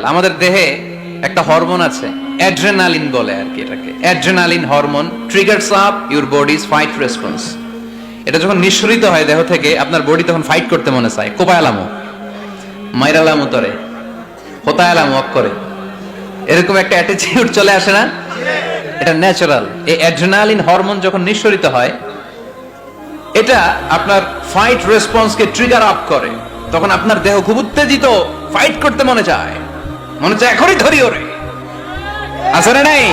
আমাদের দেহে একটা হরমোন আছে, অ্যাড্রেনালিন বলে আর কি এটাকে। Adrenaline hormone triggers up your bodies fight response. এটা যখন নিঃসরিত হয় দেহ থেকে, আপনার বডি তখন ফাইট করতে মনে চায়। কোপায়ালামো, মাইরালামো তরে, হোতায়ালামো অক করে, এরকম একটা অ্যাটিটিউড চলে আসে না? এটা ন্যাচারাল। এই অ্যাড্রেনালিন হরমোন যখন নিঃসরিত হয়, এটা আপনার ফাইট রেসপন্সকে ট্রিগার আপ করে। তখন আপনার দেহ খুব উত্তেজিত, ফাইট করতে মনে চায়, মনে চায় এখনই ধরি ওরে। আসলে নাই,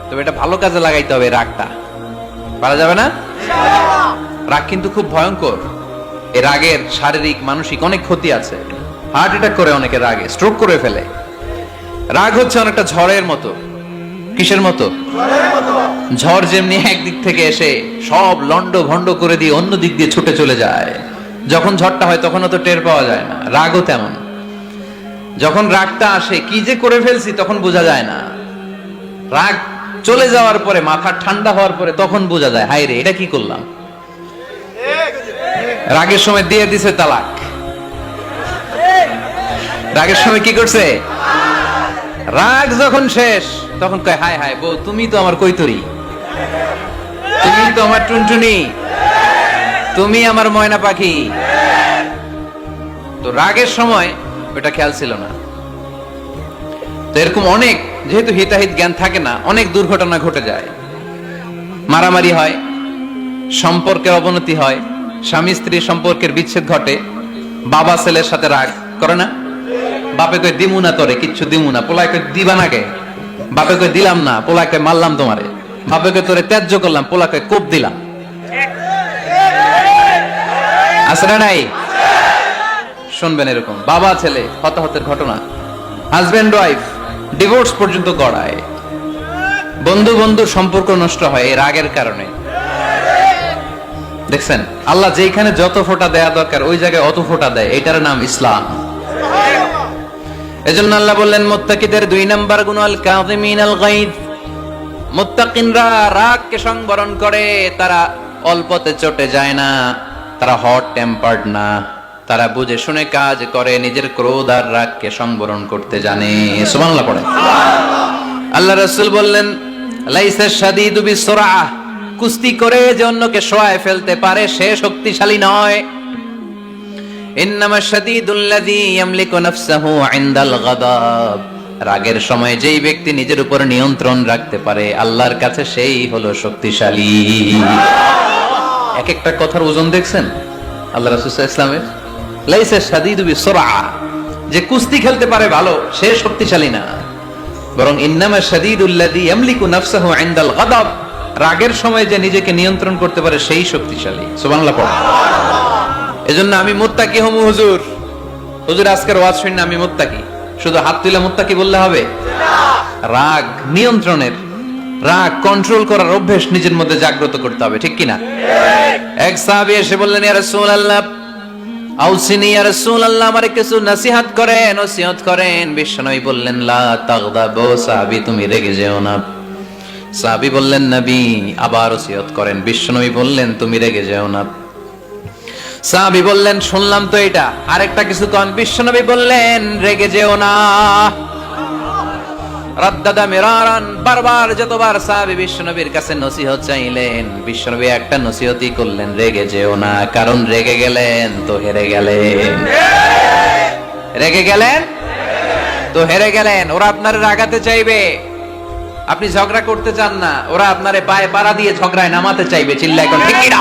তবে এটা ভালো কাজে লাগাইতে হবে। রাগটা পারা যাবে না। রাগ কিন্তু খুব ভয়ঙ্কর। এই রাগের শারীরিক মানসিক অনেক ক্ষতি আছে। হার্ট অ্যাটাক করে অনেকে রাগে, স্ট্রোক করে ফেলে। রাগ হচ্ছে অনেকটা ঝড়ের মতো। কিসের মতো? ঝড় যেমনি একদিক থেকে এসে সব লন্ড ভন্ড করে দিয়ে অন্য দিক দিয়ে ছুটে চলে যায়, যখন ঝড়টা হয় তখন তো টের পাওয়া যায় না। রাগও তেমন। যখন রাগটা আসে, কি যে করে ফেলছি তখন বোঝা যায় না। রাগ চলে যাওয়ার পরে, মাথা ঠান্ডা হওয়ার পরে তখন বোঝা যায়, হায় রে এটা কি করলাম। রাগের সময় দিয়ে দিছে তালাক। রাগের সময় কি করছে? রাগ যখন শেষ তখন কয়, হায় হায় বউ, তুমি তো আমার কৈতরি, তুমি তো আমার টুনটুনি, তুমি আমার ময়না পাখি। তো রাগের সময় ওটা খেয়াল ছিল না। তো এরকম অনেক, যেহেতু হিতাহিত জ্ঞান থাকে না, অনেক দুর্ঘটনা ঘটে যায়। মারামারি হয়, সম্পর্কের অবনতি হয়, স্বামী স্ত্রী সম্পর্কের বিচ্ছেদ ঘটে। বাবা ছেলের সাথে রাগ করে না? বাপে কই দিমু না তোরে, কিচ্ছু দিমু না। পোলায় কই দিবা না কে? বাপে কই দিলাম না, পোলায় কই মারলাম তোমারে। বাপে কই তোরে ত্যায্য করলাম, পোলা কই কোপ দিলাম। আছে না নাই? শুনবেন এরকম বাবা ছেলে হতাহতের ঘটনা। হাজবেন্ড ওয়াইফ ডিভোর্স পর্যন্ত গড়ায়। বন্ধু বন্ধুর সম্পর্ক নষ্ট হয় এই রাগের কারণে। দেখছেন, আল্লাহ যেখানে যত ফোঁটা দেয়া দরকার ওই জায়গায় অত ফোঁটা দেয়। এটার নাম ইসলাম। এজন্য আল্লাহ বললেন, মুত্তাকিদের 2 নাম্বার গুণ আল কাযিমিনাল গায়জ। মুত্তাকিনরা রাগকে সংবরণ করে, তারা অল্পতে চটে যায় না, তারা হট টেম্পার্ড না, তারা বুঝে শুনে কাজ করে, নিজের ক্রোধ আর রাগকে সংবরণ করতে জানে। সুবহানাল্লাহ পড়ে। আল্লাহ রাসূল বললেন, লাইসা শাদীদু বিসরাআহ, কুস্তি করে যে অন্যকে শোয়ায় ফেলতে পারে সে শক্তিশালী নয়। ইন্নামা শাদীদুল্লাযী ইয়ামলিকু নাফসাহু ইনদাল গাদাব, রাগের সময় যেই ব্যক্তি নিজের উপর নিয়ন্ত্রণ রাখতে পারে আল্লাহর কাছে সেই হলো শক্তিশালী। এক একটা কথার ওজন দেখছেন আল্লাহ রাসূল সাল্লাল্লাহু আলাইহি ওয়াসাল্লামের। লাইসা শাদীদু বিসরাআহ, যে কুস্তি খেলতে পারে ভালো সে শক্তিশালী না, বরং ইন্নামা শাদীদুল্লাযী ইয়ামলিকু নাফসাহু ইনদাল গাদাব, রাগের সময় যে নিজেকে নিয়ন্ত্রণ করতে পারে সেই শক্তিশালী। সুবহানাল্লাহ পড়ো। এজন্য আমি মুত্তাকি হমু হুজুর। হুজুর আজকের ওয়াজ শুনে আমি মুত্তাকি, শুধু হাত তুলে মুত্তাকি বললে হবে না। রাগ নিয়ন্ত্রণের, রাগ কন্ট্রোল করার অভ্যাস নিজের মধ্যে জাগ্রত করতে হবে, ঠিক কিনা? এক সাহাবী এসে বললেন, ইয়া রাসূলুল্লাহ আউসিনি, ইয়া রাসূলুল্লাহ আমারে কিছু নসিহত করেন, নসিহত করেন। বিশ্বনবী বললেন, লা তাগদাব, সাহাবী তুমি রেগে যেও না। সাহাবী বললেন, নবী আবার নসিহত করেন। বিশ্বনবী বললেন, তুমি রেগে যেও না। সাহাবী বললেন, শুনলাম তো এটা, আরেকটা কিছু কোন। বিশ্বনবী বললেন, রেগে যেও না। রাদ্দাদা মিরারান, বারবার যতবার সাহাবী বিশ্বনবীর কাছে নসিহত চাইলেন, বিশ্বনবী একটা নসিহতই করলেন, রেগে যেও না। কারণ রেগে গেলেন তো হেরে গেলেন। রেগে গেলেন তো হেরে গেলেন। ওরা আপনারে রাগাতে চাইবে, আপনি ঝগড়া করতে চান না, ওরা আপনারে পায়ে পাড়া দিয়ে ঝগড়ায় নামাতে চাইবে। চিল্লায় কোন ঠিক কিনা?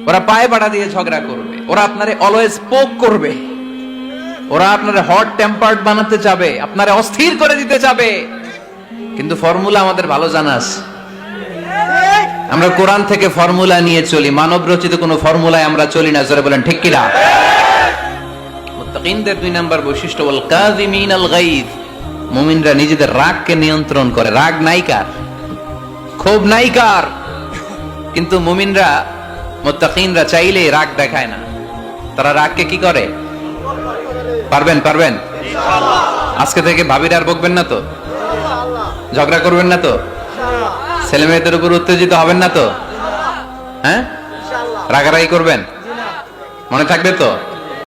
ওরা পায়ে পাড়া দিয়ে ঝগড়া করবে, ওরা আপনারে অলওয়েজ পোক করবে, ওরা আপনারে হট টেম্পার্ড বানাতে চাবে, আপনারে অস্থির করে দিতে চাবে। কিন্তু ফর্মুলা আমাদের ভালো জানা আছে। আমরা কোরআন থেকে ফর্মুলা নিয়ে চলি, মানব রচিত কোনো ফর্মুলায় আমরা চলি না। জোরে বলেন ঠিক কিনা? মুত্তাকিনদের 2 নাম্বার বৈশিষ্ট্য, ওয়াল কাযিমিনাল গায়জ, মুমিনরা নিজেদের রাগকে নিয়ন্ত্রণ করে। রাগ নাইকার, ক্ষোভ নাইকার, কিন্তু মুমিনরা মুত্তাকিনরা চাইলে রাগ দেখায় না। তারা রাগকে কি করে? পারবেন পারবেন ইনশাআল্লাহ। আজকে থেকে ভাবির আর বকবেন না তো, ঝগড়া করবেন না তো, ছেলে মেয়েদের উপর উত্তেজিত হবেন না তো, হ্যাঁ? রাগারাগি করবেন? মনে থাকবে তো?